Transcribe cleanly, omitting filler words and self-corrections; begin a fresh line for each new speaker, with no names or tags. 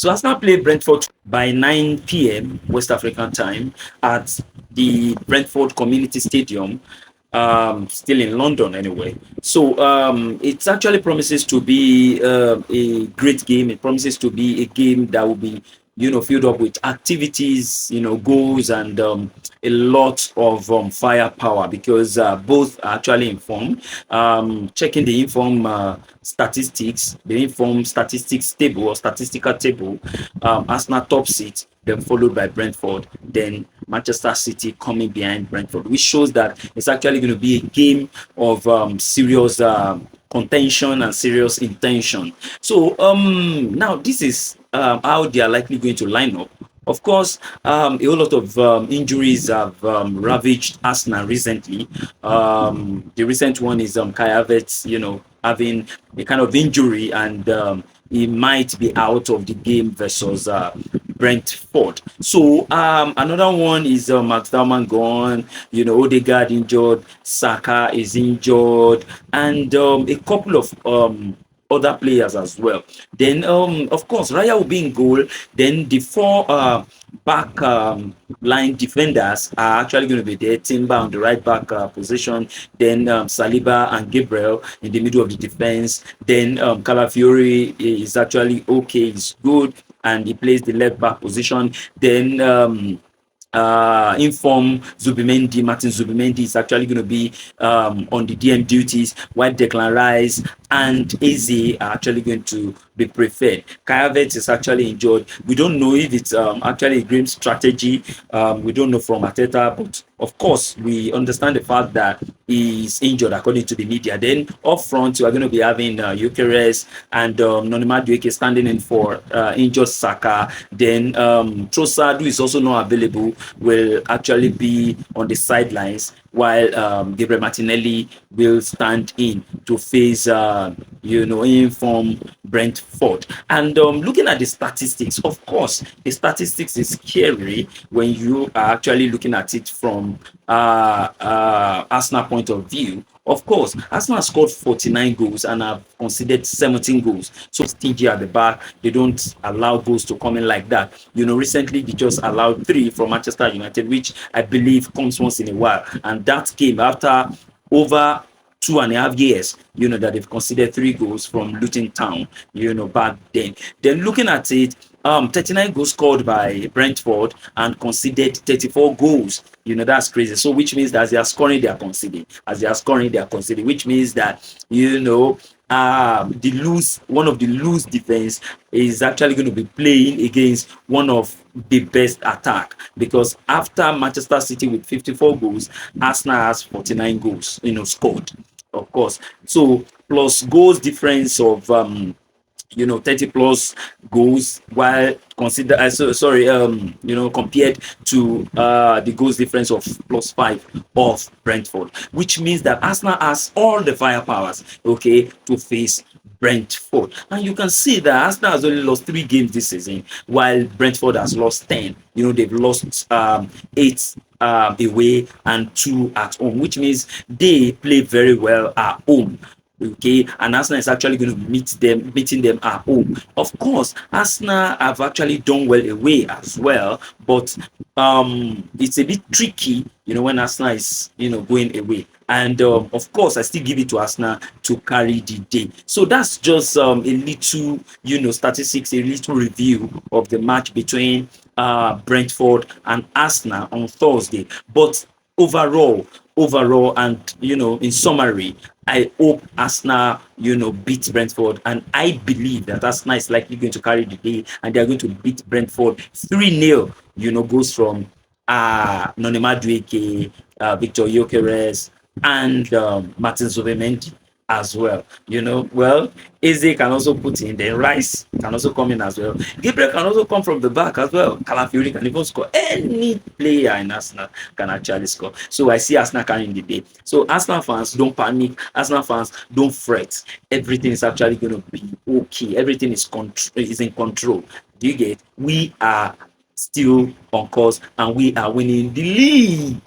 So Arsenal play Brentford by 9 p.m. West African time at the Brentford Community Stadium, still in London anyway. So it actually promises to be a great game. It promises to be a game that will be, filled up with activities, goals, and a lot of firepower, because both are actually informed. Checking the inform statistics table or statistical table, Arsenal top seat, then followed by Brentford, then Manchester City coming behind Brentford, which shows that it's actually going to be a game of serious contention and serious intention. So now this is how they are likely going to line up. Of course, a whole lot of injuries have ravaged Arsenal recently. The recent one is Kai Havertz, having a kind of injury, and he might be out of the game versus Brentford. So another one is Max Dalman gone, Odegaard injured, Saka is injured, and a couple of other players as well. Then, of course, Raya will be in goal. Then the four back line defenders are actually going to be there. Timber on the right back position. Then Saliba and Gabriel in the middle of the defense. Then Calafiori is actually okay. He's good, and he plays the left back position. Then inform Martin Zubimendi is actually going to be on the DM duties, while Declan Rice and Eze are actually going to be preferred. Kai Havertz is actually injured. We don't know if it's actually a game strategy. We don't know from Arteta, but of course, we understand the fact that he's injured according to the media. Then up front, we are going to be having Gyökeres and Noni Madueke standing in for injured Saka. Then Trossard, who is also not available, will actually be on the sidelines, while Gabriel Martinelli will stand in to face, inform Brentford. And looking at the statistics, of course, the statistics is scary when you are actually looking at it from Arsenal point of view. Of course, Arsenal scored 49 goals and have conceded 17 goals. So stingy at the back. They don't allow goals to come in like that. Recently they just allowed 3 from Manchester United, which I believe comes once in a while. And that came after over 2.5 years, that they've conceded 3 goals from Luton Town, back then. Then looking at it, 39 goals scored by Brentford and conceded 34 goals. That's crazy. So which means that as they are scoring, they are conceding. Which means that, one of the loose defense is actually going to be playing against one of the best attack, because after Manchester City with 54 goals, Arsenal has 49 goals, scored, of course. So plus goals difference of 30 plus goals, while compared to the goals difference of +5 of Brentford, which means that Arsenal has all the firepowers, to face Brentford. And you can see that Arsenal has only lost 3 games this season, while Brentford has lost 10. They've lost 8 away and 2 at home, which means they play very well at home. And Arsenal is actually going to meeting them at home. Of course, Arsenal have actually done well away as well, but it's a bit tricky, when Arsenal is, going away. And of course, I still give it to Arsenal to carry the day. So that's just a little, statistics, a little review of the match between Brentford and Arsenal on Thursday. But overall, and in summary, I hope Arsenal, beat Brentford, and I believe that Arsenal is likely going to carry the day, and they are going to beat Brentford 3-0. Goes from Noni Madueke, Victor Gyökeres, and Martin Zubimendi as well. Eze can also put in, then Rice can also come in as well. Gabriel can also come from the back as well. Calafiori can even score. Any player in Arsenal can actually score. So I see Arsenal carrying the day. So Arsenal fans, don't panic. Arsenal fans, don't fret. Everything is actually going to be okay. Everything is in control. Do you get? We are still on course, and we are winning the league.